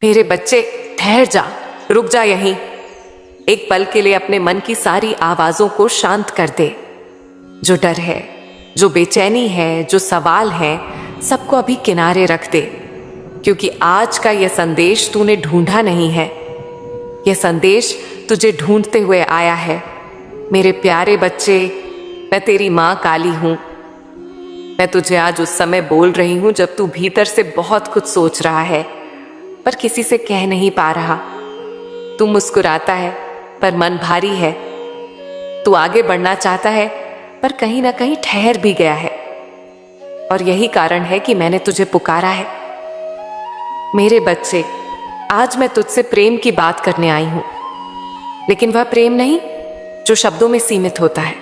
मेरे बच्चे, ठहर जा, रुक जा यहीं। एक पल के लिए अपने मन की सारी आवाजों को शांत कर दे। जो डर है, जो बेचैनी है, जो सवाल है, सबको अभी किनारे रख दे, क्योंकि आज का यह संदेश तूने ढूंढा नहीं है। यह संदेश तुझे ढूंढते हुए आया है। मेरे प्यारे बच्चे, मैं तेरी माँ काली हूं। मैं तुझे आज उस समय बोल रही हूं जब तू भीतर से बहुत कुछ सोच रहा है, पर किसी से कह नहीं पा रहा। तू मुस्कुराता है पर मन भारी है। तू आगे बढ़ना चाहता है पर कहीं ना कहीं ठहर भी गया है। और यही कारण है कि मैंने तुझे पुकारा है। मेरे बच्चे, आज मैं तुझसे प्रेम की बात करने आई हूं, लेकिन वह प्रेम नहीं जो शब्दों में सीमित होता है।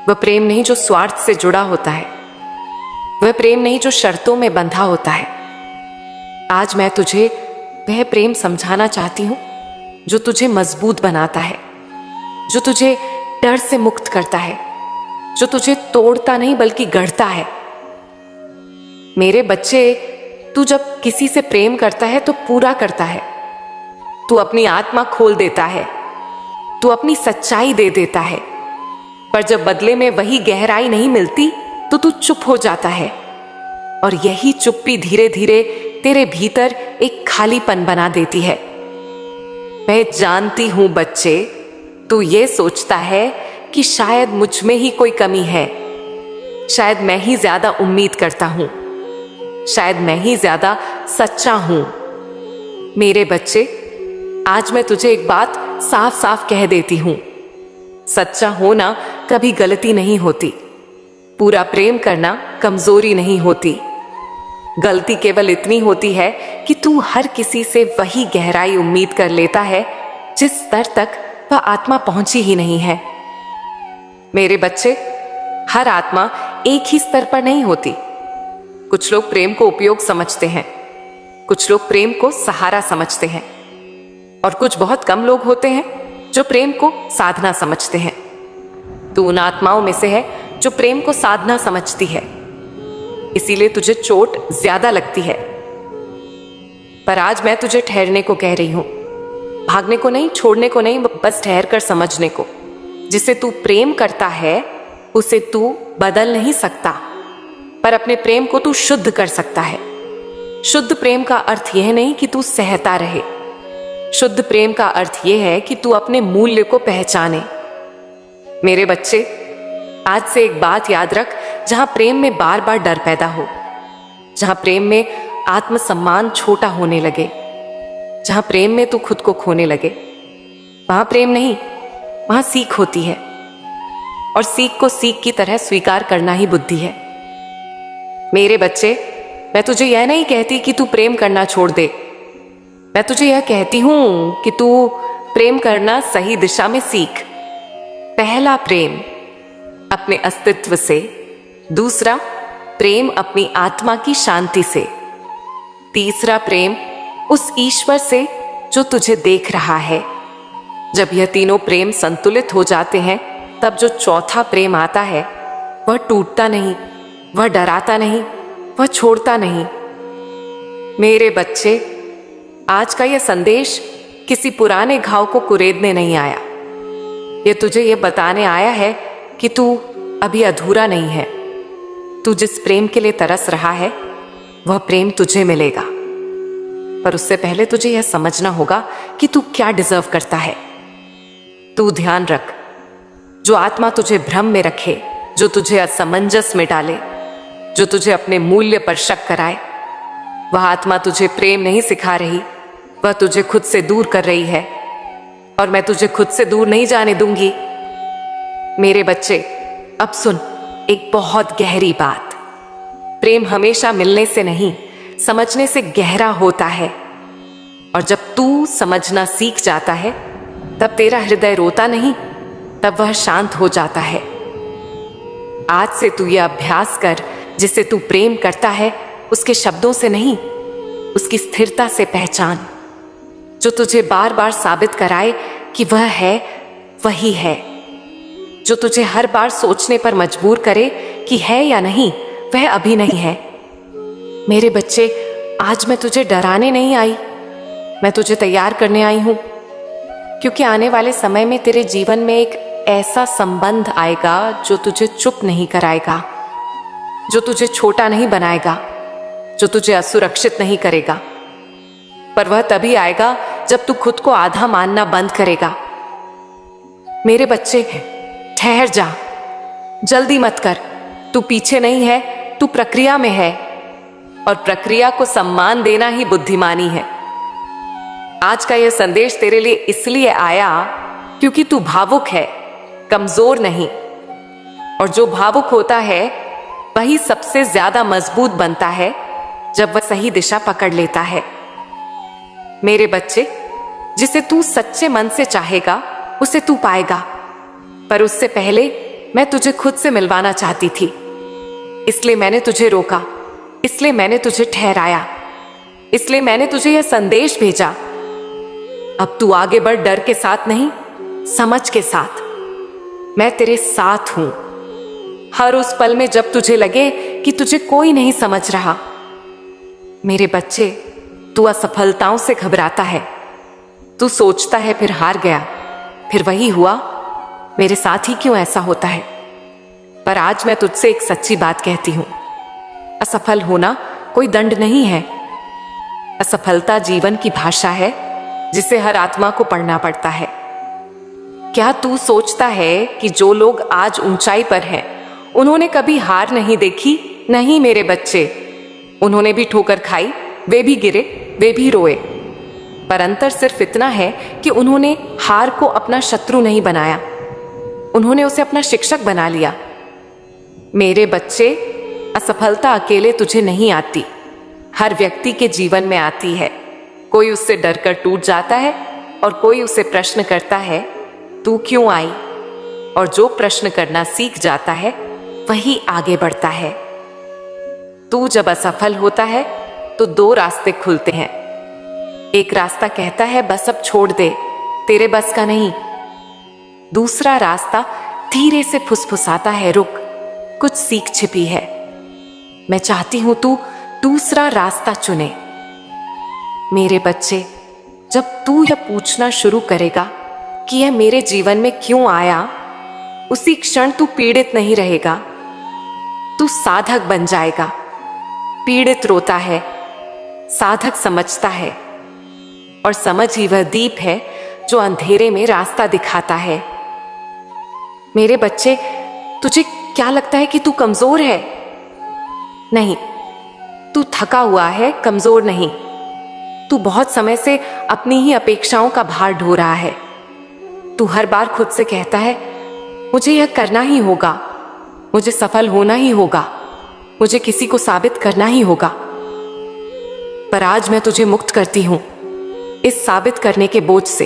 वह प्रेम नहीं जो स्वार्थ से जुड़ा होता है। वह प्रेम नहीं जो शर्तों में बंधा होता है। आज मैं तुझे वह प्रेम समझाना चाहती हूं जो तुझे मजबूत बनाता है, जो तुझे डर से मुक्त करता है, जो तुझे तोड़ता नहीं बल्कि गढ़ता है। मेरे बच्चे, तू जब किसी से प्रेम करता है तो पूरा करता है। तू अपनी आत्मा खोल देता है, तू अपनी सच्चाई दे देता है, पर जब बदले में वही गहराई नहीं मिलती तो तू चुप हो जाता है। और यही चुप्पी धीरे धीरे तेरे भीतर एक खालीपन बना देती है। मैं जानती हूं बच्चे, तू ये सोचता है कि शायद मुझ में ही कोई कमी है, शायद मैं ही ज्यादा उम्मीद करता हूं, शायद मैं ही ज्यादा सच्चा हूं। मेरे बच्चे, आज मैं तुझे एक बात साफ साफ कह देती हूं। सच्चा होना कभी गलती नहीं होती। पूरा प्रेम करना कमजोरी नहीं होती। गलती केवल इतनी होती है कि तू हर किसी से वही गहराई उम्मीद कर लेता है जिस स्तर तक वह आत्मा पहुंची ही नहीं है। मेरे बच्चे, हर आत्मा एक ही स्तर पर नहीं होती। कुछ लोग प्रेम को उपयोग समझते हैं, कुछ लोग प्रेम को सहारा समझते हैं, और कुछ बहुत कम लोग होते हैं जो प्रेम को साधना समझते हैं। तू उन आत्माओं में से है जो प्रेम को साधना समझती है, इसीलिए तुझे चोट ज्यादा लगती है। पर आज मैं तुझे ठहरने को कह रही हूं, भागने को नहीं, छोड़ने को नहीं, बस ठहर कर समझने को। जिसे तू प्रेम करता है उसे तू बदल नहीं सकता, पर अपने प्रेम को तू शुद्ध कर सकता है। शुद्ध प्रेम का अर्थ यह नहीं कि तू सहता रहे। शुद्ध प्रेम का अर्थ यह है कि तू अपने मूल्य को पहचाने। मेरे बच्चे, आज से एक बात याद रख, जहां प्रेम में बार बार डर पैदा हो, जहां प्रेम में आत्मसम्मान छोटा होने लगे, जहां प्रेम में तू खुद को खोने लगे, वहां प्रेम नहीं, वहां सीख होती है। और सीख को सीख की तरह स्वीकार करना ही बुद्धि है। मेरे बच्चे, मैं तुझे यह नहीं कहती कि तू प्रेम करना छोड़ दे। मैं तुझे यह कहती हूं कि तू प्रेम करना सही दिशा में सीख। पहला प्रेम अपने अस्तित्व से, दूसरा प्रेम अपनी आत्मा की शांति से, तीसरा प्रेम उस ईश्वर से जो तुझे देख रहा है। जब यह तीनों प्रेम संतुलित हो जाते हैं, तब जो चौथा प्रेम आता है वह टूटता नहीं, वह डराता नहीं, वह छोड़ता नहीं। मेरे बच्चे, आज का यह संदेश किसी पुराने घाव को कुरेदने नहीं आया। यह तुझे यह बताने आया है कि तू अभी अधूरा नहीं है। तू जिस प्रेम के लिए तरस रहा है वह प्रेम तुझे मिलेगा, पर उससे पहले तुझे यह समझना होगा कि तू क्या डिजर्व करता है। तू ध्यान रख, जो आत्मा तुझे भ्रम में रखे, जो तुझे असमंजस में डाले, जो तुझे अपने मूल्य पर शक कराए, वह आत्मा तुझे प्रेम नहीं सिखा रही, वह तुझे खुद से दूर कर रही है। और मैं तुझे खुद से दूर नहीं जाने दूंगी। मेरे बच्चे, अब सुन एक बहुत गहरी बात। प्रेम हमेशा मिलने से नहीं, समझने से गहरा होता है। और जब तू समझना सीख जाता है, तब तेरा हृदय रोता नहीं, तब वह शांत हो जाता है। आज से तू यह अभ्यास कर, जिसे तू प्रेम करता है उसके शब्दों से नहीं, उसकी स्थिरता से पहचान, जो तुझे बार बार साबित कराए कि वह है, वही है, जो तुझे हर बार सोचने पर मजबूर करे कि है या नहीं, वह अभी नहीं है। मेरे बच्चे, आज मैं तुझे डराने नहीं आई, मैं तुझे तैयार करने आई हूं, क्योंकि आने वाले समय में तेरे जीवन में एक ऐसा संबंध आएगा जो तुझे चुप नहीं कराएगा, जो तुझे छोटा नहीं बनाएगा, जो तुझे असुरक्षित नहीं करेगा। पर वह तभी आएगा जब तू खुद को आधा मानना बंद करेगा। मेरे बच्चे, ठहर जा, जल्दी मत कर। तू पीछे नहीं है, तू प्रक्रिया में है, और प्रक्रिया को सम्मान देना ही बुद्धिमानी है। आज का यह संदेश तेरे लिए इसलिए आया क्योंकि तू भावुक है, कमजोर नहीं। और जो भावुक होता है वही सबसे ज्यादा मजबूत बनता है जब वह सही दिशा पकड़ लेता है। मेरे बच्चे, जिसे तू सच्चे मन से चाहेगा उसे तू पाएगा, पर उससे पहले मैं तुझे खुद से मिलवाना चाहती थी। इसलिए मैंने तुझे रोका, इसलिए मैंने तुझे ठहराया, इसलिए मैंने तुझे यह संदेश भेजा। अब तू आगे बढ़, डर के साथ नहीं, समझ के साथ। मैं तेरे साथ हूं हर उस पल में जब तुझे लगे कि तुझे कोई नहीं समझ रहा। मेरे बच्चे, तू असफलताओं से घबराता है, तू सोचता है फिर हार गया, फिर वही हुआ, मेरे साथ ही क्यों ऐसा होता है। पर आज मैं तुझसे एक सच्ची बात कहती हूं, असफल होना कोई दंड नहीं है। असफलता जीवन की भाषा है जिसे हर आत्मा को पढ़ना पड़ता है। क्या तू सोचता है कि जो लोग आज ऊंचाई पर हैं उन्होंने कभी हार नहीं देखी? नहीं मेरे बच्चे, उन्होंने भी ठोकर खाई, वे भी गिरे, वे भी रोए, पर अंतर सिर्फ इतना है कि उन्होंने हार को अपना शत्रु नहीं बनाया, उन्होंने उसे अपना शिक्षक बना लिया। मेरे बच्चे, असफलता अकेले तुझे नहीं आती, हर व्यक्ति के जीवन में आती है। कोई उससे डरकर टूट जाता है और कोई उसे प्रश्न करता है, तू क्यों आई? और जो प्रश्न करना सीख जाता है वही आगे बढ़ता है। तू जब असफल होता है तो दो रास्ते खुलते हैं। एक रास्ता कहता है बस अब छोड़ दे, तेरे बस का नहीं। दूसरा रास्ता धीरे से फुसफुसाता है, रुक, कुछ सीख छिपी है। मैं चाहती हूं तू दूसरा रास्ता चुने। मेरे बच्चे, जब तू यह पूछना शुरू करेगा कि यह मेरे जीवन में क्यों आया, उसी क्षण तू पीड़ित नहीं रहेगा, तू साधक बन जाएगा। पीड़ित रोता है, साधक समझता है, और समझ ही वह दीप है जो अंधेरे में रास्ता दिखाता है। मेरे बच्चे, तुझे क्या लगता है कि तू कमजोर है? नहीं, तू थका हुआ है, कमजोर नहीं। तू बहुत समय से अपनी ही अपेक्षाओं का भार ढो रहा है। तू हर बार खुद से कहता है, मुझे यह करना ही होगा, मुझे सफल होना ही होगा, मुझे किसी को साबित करना ही होगा। पर आज मैं तुझे मुक्त करती हूं इस साबित करने के बोझ से।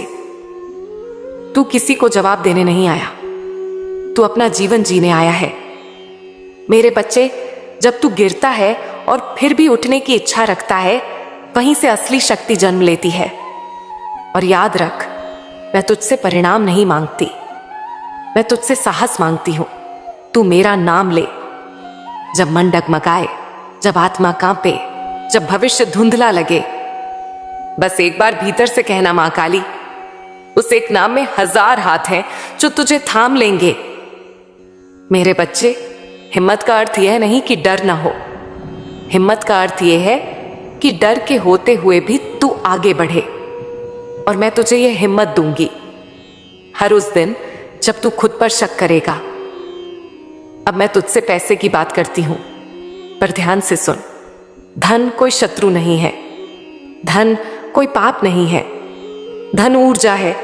तू किसी को जवाब देने नहीं आया, तू अपना जीवन जीने आया है। मेरे बच्चे, जब तू गिरता है और फिर भी उठने की इच्छा रखता है, वहीं से असली शक्ति जन्म लेती है। और याद रख, मैं तुझसे परिणाम नहीं मांगती, मैं तुझसे साहस मांगती हूं। तू मेरा नाम ले। जब मन डगमगाए, जब आत्मा कांपे, जब भविष्य धुंधला लगे, बस एक बार भीतर से कहना, मां काली। उस एक नाम में 1000 हाथ हैं जो तुझे थाम लेंगे। मेरे बच्चे, हिम्मत का अर्थ यह नहीं कि डर ना हो, हिम्मत का अर्थ यह है कि डर के होते हुए भी तू आगे बढ़े। और मैं तुझे यह हिम्मत दूंगी हर उस दिन जब तू खुद पर शक करेगा। अब मैं तुझसे पैसे की बात करती हूं, पर ध्यान से सुन। धन कोई शत्रु नहीं है, धन कोई पाप नहीं है। धन ऊर्जा है,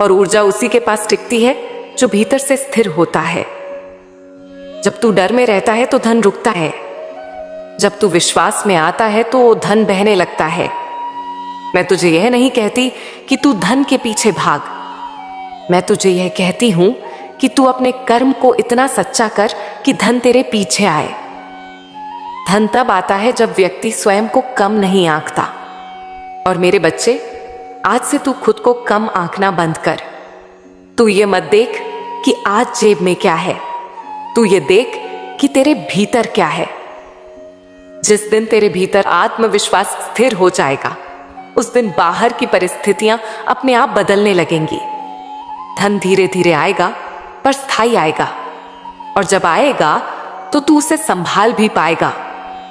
और ऊर्जा उसी के पास टिकती है जो भीतर से स्थिर होता है। जब तू डर में रहता है तो धन रुकता है, जब तू विश्वास में आता है तो धन बहने लगता है। मैं तुझे यह नहीं कहती कि तू धन के पीछे भाग, मैं तुझे यह कहती हूं कि तू अपने कर्म को इतना सच्चा कर कि धन तेरे पीछे आए। धन तब आता है जब व्यक्ति स्वयं को कम नहीं आंकता। और मेरे बच्चे, आज से तू खुद को कम आंकना बंद कर। तू ये मत देख कि आज जेब में क्या है, तू ये देख कि तेरे भीतर क्या है। जिस दिन तेरे भीतर आत्मविश्वास स्थिर हो जाएगा, उस दिन बाहर की परिस्थितियां अपने आप बदलने लगेंगी। धन धीरे धीरे आएगा, पर स्थायी आएगा। और जब आएगा तो तू उसे संभाल भी पाएगा,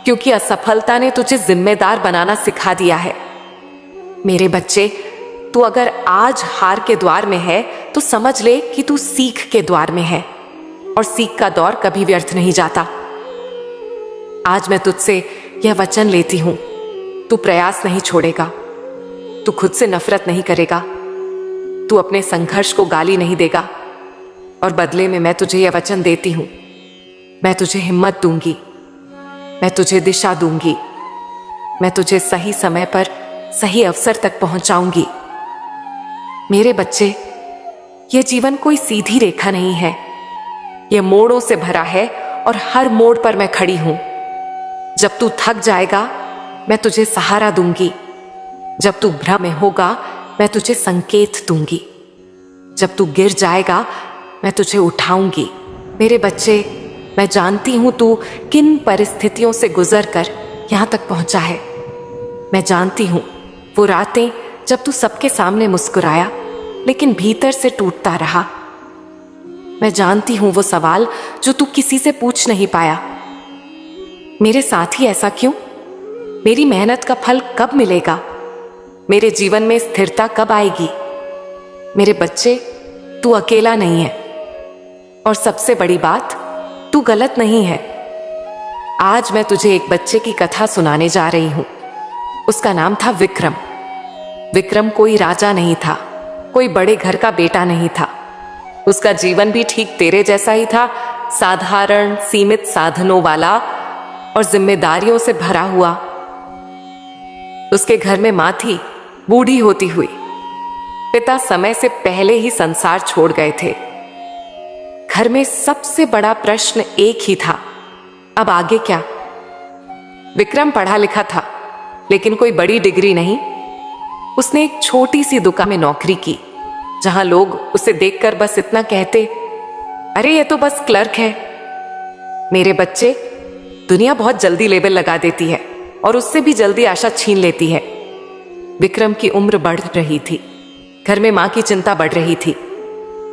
क्योंकि असफलता ने तुझे जिम्मेदार बनाना सिखा दिया है। मेरे बच्चे, तू अगर आज हार के द्वार में है तो समझ ले कि तू सीख के द्वार में है, और सीख का दौर कभी व्यर्थ नहीं जाता। आज मैं तुझसे यह वचन लेती हूं, तू प्रयास नहीं छोड़ेगा, तू खुद से नफरत नहीं करेगा, तू अपने संघर्ष को गाली नहीं देगा। और बदले में मैं तुझे यह वचन देती हूं, मैं तुझे हिम्मत दूंगी, मैं तुझे दिशा दूंगी, मैं तुझे सही समय पर सही अवसर तक पहुंचाऊंगी। मेरे बच्चे, यह जीवन कोई सीधी रेखा नहीं है, यह मोड़ों से भरा है, और हर मोड़ पर मैं खड़ी हूं। जब तू थक जाएगा, मैं तुझे सहारा दूंगी। जब तू भ्रम में होगा, मैं तुझे संकेत दूंगी। जब तू गिर जाएगा, मैं तुझे उठाऊंगी। मेरे बच्चे, मैं जानती हूं तू किन परिस्थितियों से गुजर कर यहां तक पहुंचा है। मैं जानती हूं वो रातें जब तू सबके सामने मुस्कुराया, लेकिन भीतर से टूटता रहा। मैं जानती हूं वो सवाल जो तू किसी से पूछ नहीं पाया। मेरे साथ ही ऐसा क्यों? मेरी मेहनत का फल कब मिलेगा? मेरे जीवन में स्थिरता कब आएगी? मेरे बच्चे, तू अकेला नहीं है, और सबसे बड़ी बात, तू गलत नहीं है। आज मैं तुझे एक बच्चे की कथा सुनाने जा रही हूं। उसका नाम था विक्रम। विक्रम कोई राजा नहीं था, कोई बड़े घर का बेटा नहीं था। उसका जीवन भी ठीक तेरे जैसा ही था, साधारण, सीमित साधनों वाला और जिम्मेदारियों से भरा हुआ। उसके घर में मां थी, बूढ़ी होती हुई। पिता समय से पहले ही संसार छोड़ गए थे। घर में सबसे बड़ा प्रश्न एक ही था, अब आगे क्या? विक्रम पढ़ा लिखा था, लेकिन कोई बड़ी डिग्री नहीं। उसने एक छोटी सी दुकान में नौकरी की, जहां लोग उसे देखकर बस इतना कहते, अरे ये तो बस क्लर्क है। मेरे बच्चे, दुनिया बहुत जल्दी लेबल लगा देती है और उससे भी जल्दी आशा छीन लेती है। विक्रम की उम्र बढ़ रही थी, घर में मां की चिंता बढ़ रही थी।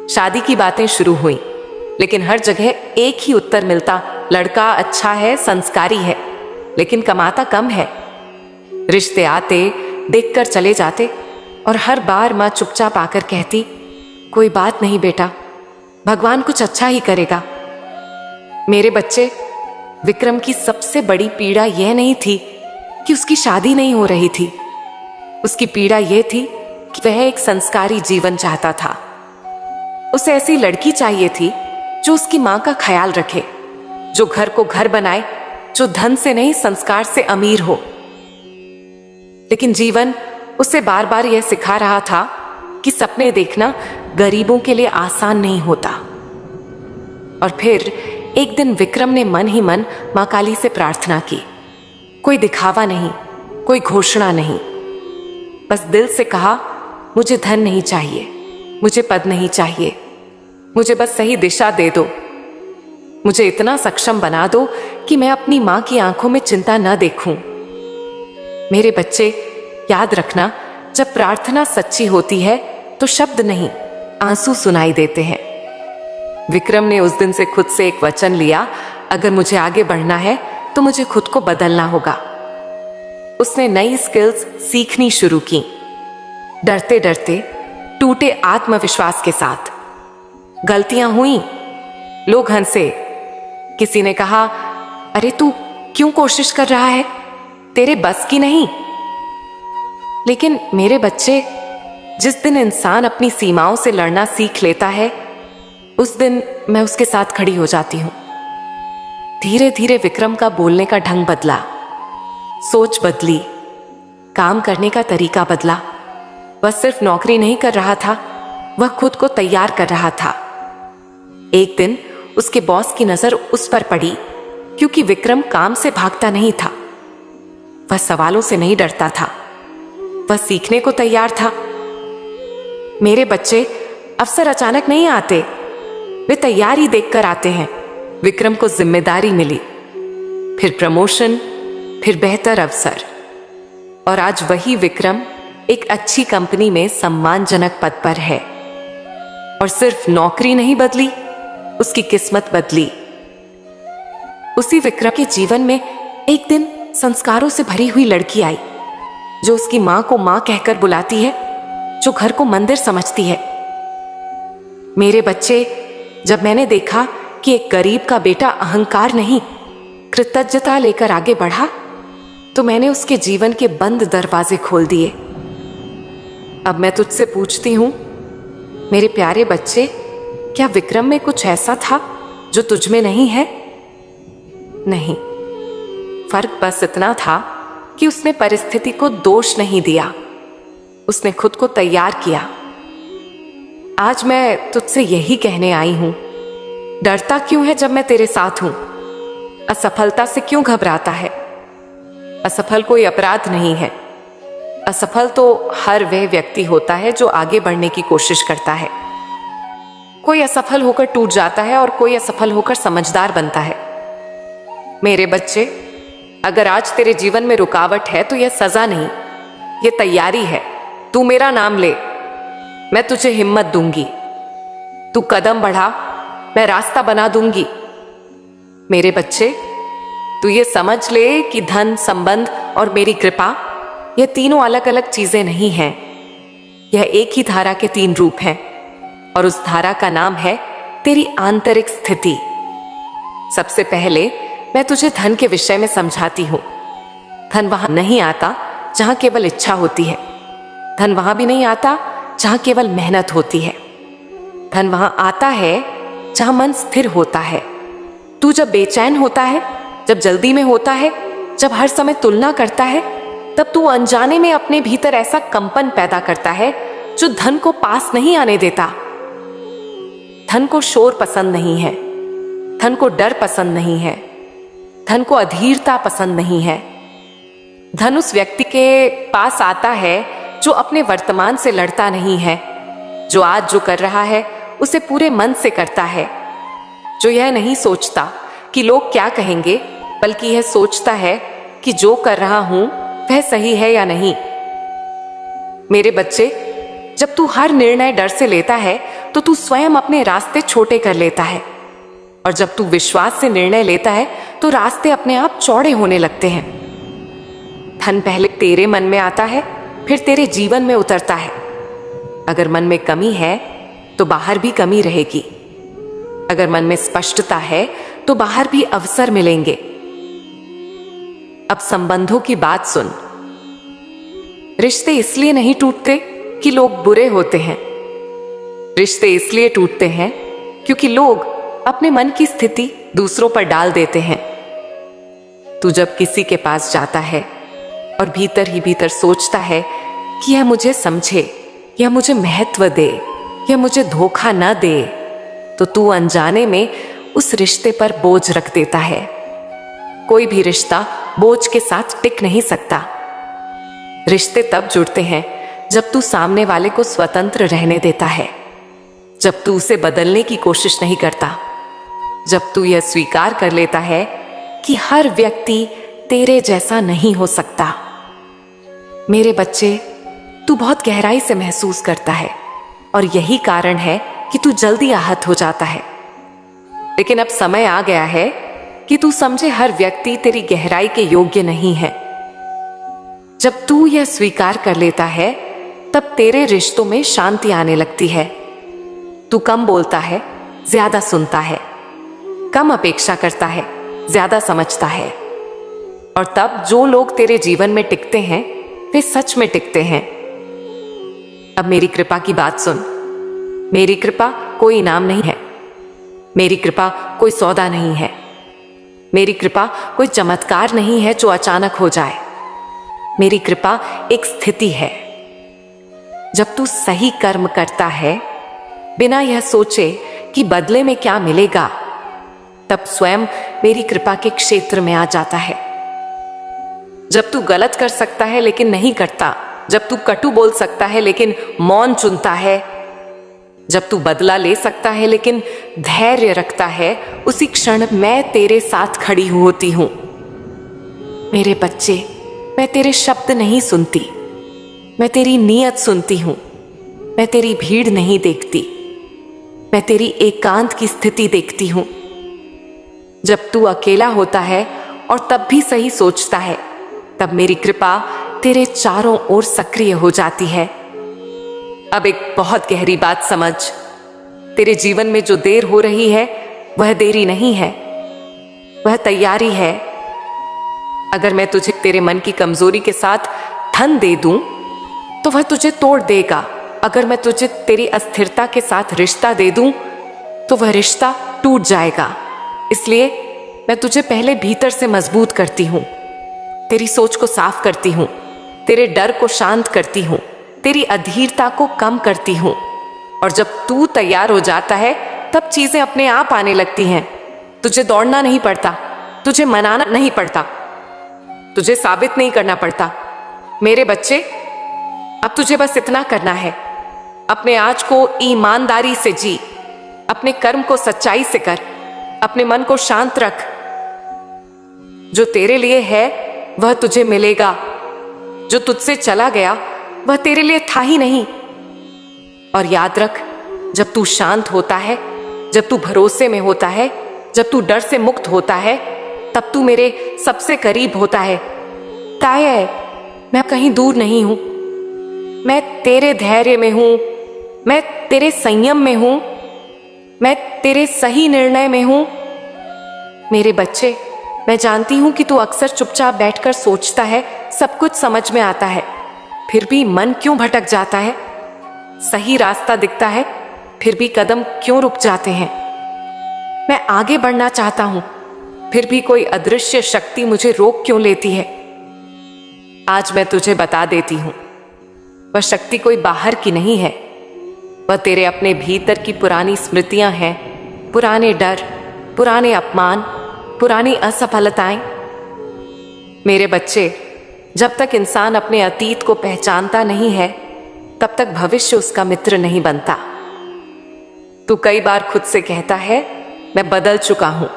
शादी की बातें शुरू हुई, लेकिन हर जगह एक ही उत्तर मिलता, लड़का अच्छा है, संस्कारी है, लेकिन कमाता कम है। रिश्ते आते, देखकर चले जाते, और हर बार मां चुपचाप आकर कहती, कोई बात नहीं बेटा, भगवान कुछ अच्छा ही करेगा। मेरे बच्चे, विक्रम की सबसे बड़ी पीड़ा यह नहीं थी कि उसकी शादी नहीं हो रही थी। उसकी पीड़ा यह थी कि वह एक संस्कारी जीवन चाहता था। उसे ऐसी लड़की चाहिए थी जो उसकी मां का ख्याल रखे, जो घर को घर बनाए, जो धन से नहीं संस्कार से अमीर हो। लेकिन जीवन उसे बार बार यह सिखा रहा था कि सपने देखना गरीबों के लिए आसान नहीं होता। और फिर एक दिन विक्रम ने मन ही मन मां काली से प्रार्थना की। कोई दिखावा नहीं, कोई घोषणा नहीं, बस दिल से कहा, मुझे धन नहीं चाहिए, मुझे पद नहीं चाहिए, मुझे बस सही दिशा दे दो। मुझे इतना सक्षम बना दो कि मैं अपनी मां की आंखों में चिंता न देखूं। मेरे बच्चे, याद रखना, जब प्रार्थना सच्ची होती है तो शब्द नहीं, आंसू सुनाई देते हैं। विक्रम ने उस दिन से खुद से एक वचन लिया, अगर मुझे आगे बढ़ना है तो मुझे खुद को बदलना होगा। उसने नई स्किल्स सीखनी शुरू की, डरते डरते, टूटे आत्मविश्वास के साथ। गलतियां हुई, लोग हंसे, किसी ने कहा, अरे तू क्यों कोशिश कर रहा है, तेरे बस की नहीं। लेकिन मेरे बच्चे, जिस दिन इंसान अपनी सीमाओं से लड़ना सीख लेता है, उस दिन मैं उसके साथ खड़ी हो जाती हूं। धीरे धीरे विक्रम का बोलने का ढंग बदला, सोच बदली, काम करने का तरीका बदला। वह सिर्फ नौकरी नहीं कर रहा था, वह खुद को तैयार कर रहा था। एक दिन उसके बॉस की नजर उस पर पड़ी, क्योंकि विक्रम काम से भागता नहीं था, वह सवालों से नहीं डरता था, वह सीखने को तैयार था। मेरे बच्चे, अवसर अचानक नहीं आते, वे तैयारी देखकर आते हैं। विक्रम को जिम्मेदारी मिली, फिर प्रमोशन, फिर बेहतर अवसर, और आज वही विक्रम एक अच्छी कंपनी में सम्मानजनक पद पर है। और सिर्फ नौकरी नहीं बदली, उसकी किस्मत बदली। उसी विक्रम के जीवन में एक दिन संस्कारों से भरी हुई लड़की आई, जो उसकी मां को मां कहकर बुलाती है, जो घर को मंदिर समझती है। मेरे बच्चे, जब मैंने देखा कि एक गरीब का बेटा अहंकार नहीं, कृतज्ञता लेकर आगे बढ़ा, तो मैंने उसके जीवन के बंद दरवाजे खोल दिए। अब मैं तुझसे पूछती हूं, मेरे प्यारे बच्चे, क्या विक्रम में कुछ ऐसा था जो तुझ में नहीं है? नहीं, फर्क बस इतना था कि उसने परिस्थिति को दोष नहीं दिया, उसने खुद को तैयार किया। आज मैं तुझसे यही कहने आई हूं, डरता क्यों है जब मैं तेरे साथ हूं? असफलता से क्यों घबराता है? असफल कोई अपराध नहीं है। असफल तो हर वह व्यक्ति होता है जो आगे बढ़ने की कोशिश करता है। कोई असफल होकर टूट जाता है और कोई असफल होकर समझदार बनता है। मेरे बच्चे, अगर आज तेरे जीवन में रुकावट है तो यह सजा नहीं, यह तैयारी है। तू मेरा नाम ले, मैं तुझे हिम्मत दूंगी। तू कदम बढ़ा, मैं रास्ता बना दूंगी। मेरे बच्चे, तू ये समझ ले कि धन, संबंध और मेरी कृपा, ये तीनों अलग अलग चीजें नहीं हैं। यह एक ही धारा के तीन रूप हैं, और उस धारा का नाम है तेरी आंतरिक स्थिति। सबसे पहले मैं तुझे धन के विषय में समझाती हूं। धन वहां नहीं आता जहां केवल इच्छा होती है। धन वहां भी नहीं आता जहां केवल मेहनत होती है। धन वहां आता है जहां मन स्थिर होता है। तू जब बेचैन होता है, जब जल्दी में होता है, जब हर समय तुलना करता है, तब तू अनजाने में अपने भीतर ऐसा कंपन पैदा करता है जो धन को पास नहीं आने देता। धन को शोर पसंद नहीं है, धन को डर पसंद नहीं है, धन को अधीरता पसंद नहीं है। धन उस व्यक्ति के पास आता है जो अपने वर्तमान से लड़ता नहीं है, जो आज जो कर रहा है उसे पूरे मन से करता है, जो यह नहीं सोचता कि लोग क्या कहेंगे, बल्कि यह सोचता है कि जो कर रहा हूं वह सही है या नहीं। मेरे बच्चे, जब तू हर निर्णय डर से लेता है तो तू स्वयं अपने रास्ते छोटे कर लेता है, और जब तू विश्वास से निर्णय लेता है तो रास्ते अपने आप चौड़े होने लगते हैं। धन पहले तेरे मन में आता है, फिर तेरे जीवन में उतरता है। अगर मन में कमी है तो बाहर भी कमी रहेगी। अगर मन में स्पष्टता है तो बाहर भी अवसर मिलेंगे। अब संबंधों की बात सुन। रिश्ते इसलिए नहीं टूटते कि लोग बुरे होते हैं। रिश्ते इसलिए टूटते हैं क्योंकि लोग अपने मन की स्थिति दूसरों पर डाल देते हैं। तू जब किसी के पास जाता है और भीतर ही भीतर सोचता है कि यह मुझे समझे, यह मुझे महत्व दे, यह मुझे धोखा न दे, तो तू अनजाने में उस रिश्ते पर बोझ रख देता है। कोई भी रिश्ता बोझ के साथ टिक नहीं सकता। रिश्ते तब जुड़ते हैं जब तू सामने वाले को स्वतंत्र रहने देता है, जब तू उसे बदलने की कोशिश नहीं करता, जब तू यह स्वीकार कर लेता है कि हर व्यक्ति तेरे जैसा नहीं हो सकता। मेरे बच्चे, तू बहुत गहराई से महसूस करता है और यही कारण है कि तू जल्दी आहत हो जाता है। लेकिन अब समय आ गया है कि तू समझे, हर व्यक्ति तेरी गहराई के योग्य नहीं है। जब तू यह स्वीकार कर लेता है तब तेरे रिश्तों में शांति आने लगती है। तू कम बोलता है, ज्यादा सुनता है, कम अपेक्षा करता है, ज्यादा समझता है। और तब जो लोग तेरे जीवन में टिकते हैं वे सच में टिकते हैं। अब मेरी कृपा की बात सुन। मेरी कृपा कोई इनाम नहीं है। मेरी कृपा कोई सौदा नहीं है। मेरी कृपा कोई चमत्कार नहीं है जो अचानक हो जाए। मेरी कृपा एक स्थिति है। जब तू सही कर्म करता है बिना यह सोचे कि बदले में क्या मिलेगा, तब स्वयं मेरी कृपा के क्षेत्र में आ जाता है। जब तू गलत कर सकता है लेकिन नहीं करता, जब तू कटु बोल सकता है लेकिन मौन चुनता है, जब तू बदला ले सकता है लेकिन धैर्य रखता है, उसी क्षण मैं तेरे साथ खड़ी होती हूं। मेरे बच्चे, मैं तेरे शब्द नहीं सुनती, मैं तेरी नीयत सुनती हूं। मैं तेरी भीड़ नहीं देखती, मैं तेरी एकांत की स्थिति देखती हूं। जब तू अकेला होता है और तब भी सही सोचता है, तब मेरी कृपा तेरे चारों ओर सक्रिय हो जाती है। अब एक बहुत गहरी बात समझ, तेरे जीवन में जो देर हो रही है वह देरी नहीं है, वह तैयारी है। अगर मैं तुझे तेरे मन की कमजोरी के साथ धन दे दूं तो वह तुझे तोड़ देगा। अगर मैं तुझे तेरी अस्थिरता के साथ रिश्ता दे दूं तो वह रिश्ता टूट जाएगा। इसलिए मैं तुझे पहले भीतर से मजबूत करती हूं, तेरी सोच को साफ करती हूं, तेरे डर को शांत करती हूं, तेरी अधीरता को कम करती हूं। और जब तू तैयार हो जाता है तब चीजें अपने आप आने लगती हैं। तुझे दौड़ना नहीं पड़ता, तुझे मनाना नहीं पड़ता, तुझे साबित नहीं करना पड़ता। मेरे बच्चे, अब तुझे बस इतना करना है, अपने आज को ईमानदारी से जी, अपने कर्म को सच्चाई से कर, अपने मन को शांत रख। जो तेरे लिए है वह तुझे मिलेगा, जो तुझसे चला गया वह तेरे लिए था ही नहीं। और याद रख, जब तू शांत होता है, जब तू भरोसे में होता है, जब तू डर से मुक्त होता है, तब तू मेरे सबसे करीब होता है। ताये, मैं कहीं दूर नहीं हूं, मैं तेरे धैर्य में हूं, मैं तेरे संयम में हूं, मैं तेरे सही निर्णय में हूं। मेरे बच्चे, मैं जानती हूं कि तू अक्सर चुपचाप बैठकर सोचता है, सब कुछ समझ में आता है, फिर भी मन क्यों भटक जाता है? सही रास्ता दिखता है, फिर भी कदम क्यों रुक जाते हैं? मैं आगे बढ़ना चाहता हूं, फिर भी कोई अदृश्य शक्ति मुझे रोक क्यों लेती है? आज मैं तुझे बता देती हूं, वह शक्ति कोई बाहर की नहीं है, वह तेरे अपने भीतर की पुरानी स्मृतियां हैं, पुराने डर, पुराने अपमान, पुरानी असफलताएं। मेरे बच्चे, जब तक इंसान अपने अतीत को पहचानता नहीं है, तब तक भविष्य उसका मित्र नहीं बनता। तू कई बार खुद से कहता है, मैं बदल चुका हूं,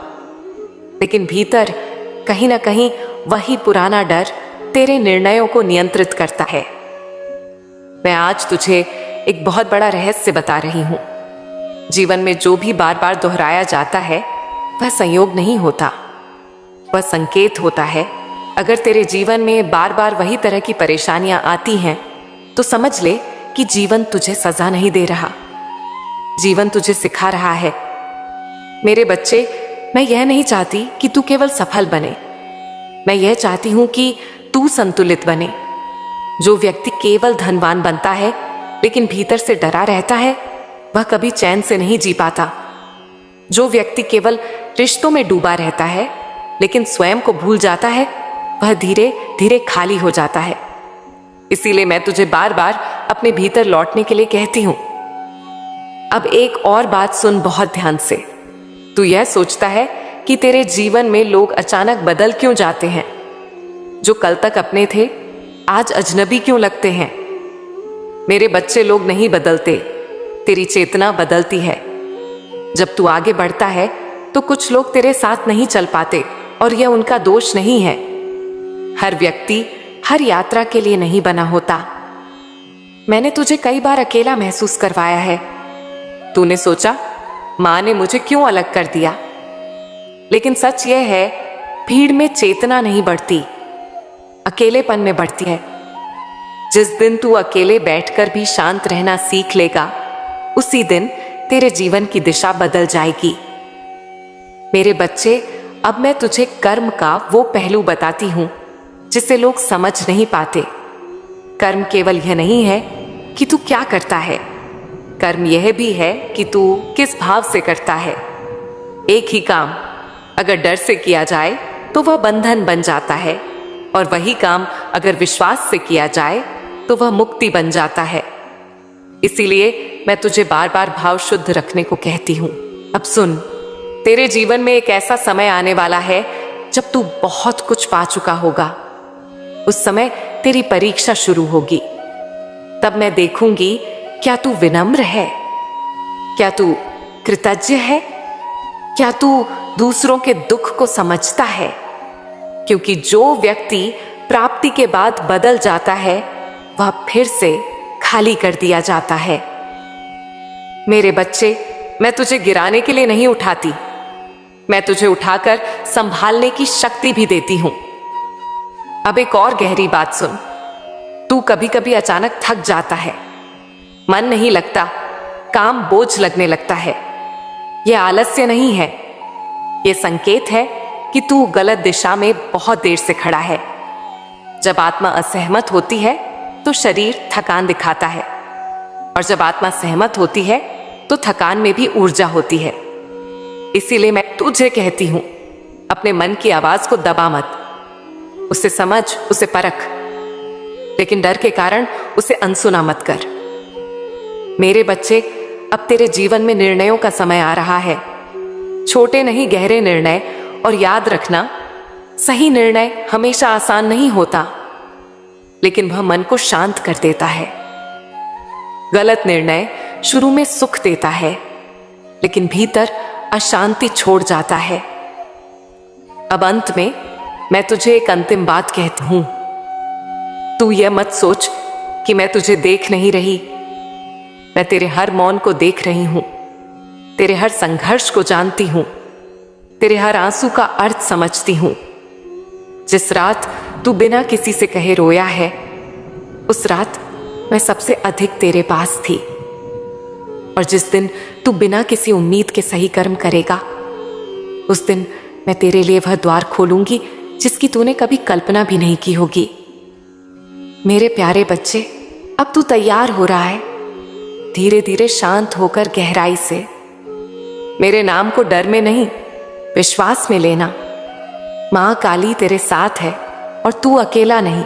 लेकिन भीतर कहीं ना कहीं वही पुराना डर तेरे निर्णयों को नियंत्रित करता है। मैं आज तुझे एक बहुत बड़ा रहस्य बता रही हूं। जीवन में जो भी बार बार दोहराया जाता है वह संयोग नहीं होता, वह संकेत होता है। अगर तेरे जीवन में बार बार वही तरह की परेशानियां आती हैं तो समझ ले कि जीवन तुझे सजा नहीं दे रहा, जीवन तुझे सिखा रहा है। मेरे बच्चे, मैं यह नहीं चाहती कि तू केवल सफल बने, मैं यह चाहती हूं कि तू संतुलित बने। जो व्यक्ति केवल धनवान बनता है लेकिन भीतर से डरा रहता है, वह कभी चैन से नहीं जी पाता। जो व्यक्ति केवल रिश्तों में डूबा रहता है लेकिन स्वयं को भूल जाता है, वह धीरे धीरे खाली हो जाता है। इसीलिए मैं तुझे बार बार अपने भीतर लौटने के लिए कहती हूं। अब एक और बात सुन बहुत ध्यान से। तू यह सोचता है कि तेरे जीवन में लोग अचानक बदल क्यों जाते हैं? जो कल तक अपने थे आज अजनबी क्यों लगते हैं? मेरे बच्चे, लोग नहीं बदलते, तेरी चेतना बदलती है। जब तू आगे बढ़ता है तो कुछ लोग तेरे साथ नहीं चल पाते और यह उनका दोष नहीं है। हर व्यक्ति हर यात्रा के लिए नहीं बना होता। मैंने तुझे कई बार अकेला महसूस करवाया है। तूने सोचा, मां ने मुझे क्यों अलग कर दिया? लेकिन सच यह है, भीड़ में चेतना नहीं बढ़ती, अकेलेपन में बढ़ती है। जिस दिन तू अकेले बैठकर भी शांत रहना सीख लेगा, उसी दिन तेरे जीवन की दिशा बदल जाएगी। मेरे बच्चे, अब मैं तुझे कर्म का वो पहलू बताती हूं जिसे लोग समझ नहीं पाते। कर्म केवल यह नहीं है कि तू क्या करता है, कर्म यह भी है कि तू किस भाव से करता है। एक ही काम अगर डर से किया जाए तो वह बंधन बन जाता है, और वही काम अगर विश्वास से किया जाए तो वह मुक्ति बन जाता है। इसीलिए मैं तुझे बार बार भाव शुद्ध रखने को कहती हूं। अब सुन, तेरे जीवन में एक ऐसा समय आने वाला है जब तू बहुत कुछ पा चुका होगा। उस समय तेरी परीक्षा शुरू होगी। तब मैं देखूंगी, क्या तू विनम्र है, क्या तू कृतज्ञ है, क्या तू दूसरों के दुख को समझता है, क्योंकि जो व्यक्ति प्राप्ति के बाद बदल जाता है वह फिर से खाली कर दिया जाता है। मेरे बच्चे, मैं तुझे गिराने के लिए नहीं उठाती, मैं तुझे उठाकर संभालने की शक्ति भी देती हूं। अब एक और गहरी बात सुन। तू कभी कभी अचानक थक जाता है, मन नहीं लगता, काम बोझ लगने लगता है। यह आलस्य नहीं है, यह संकेत है कि तू गलत दिशा में बहुत देर से खड़ा है। जब आत्मा असहमत होती है तो शरीर थकान दिखाता है, और जब आत्मा सहमत होती है तो थकान में भी ऊर्जा होती है। इसीलिए मैं तुझे कहती हूं, अपने मन की आवाज को दबा मत, उसे समझ, उसे परख, लेकिन डर के कारण उसे अनसुना मत कर। मेरे बच्चे, अब तेरे जीवन में निर्णयों का समय आ रहा है। छोटे नहीं, गहरे निर्णय। और याद रखना, सही निर्णय हमेशा आसान नहीं होता, लेकिन वह मन को शांत कर देता है। गलत निर्णय शुरू में सुख देता है, लेकिन भीतर अशांति छोड़ जाता है। अब अंत में मैं तुझे एक अंतिम बात कहती हूं। तू यह मत सोच कि मैं तुझे देख नहीं रही। मैं तेरे हर मौन को देख रही हूं, तेरे हर संघर्ष को जानती हूं, तेरे हर आंसू का अर्थ समझती हूं। जिस रात तू बिना किसी से कहे रोया है, उस रात मैं सबसे अधिक तेरे पास थी। और जिस दिन तू बिना किसी उम्मीद के सही कर्म करेगा, उस दिन मैं तेरे लिए वह द्वार खोलूंगी जिसकी तूने कभी कल्पना भी नहीं की होगी। मेरे प्यारे बच्चे, अब तू तैयार हो रहा है, धीरे धीरे शांत होकर गहराई से। मेरे नाम को डर में नहीं, विश्वास में लेना। मां काली तेरे साथ है और तू अकेला नहीं।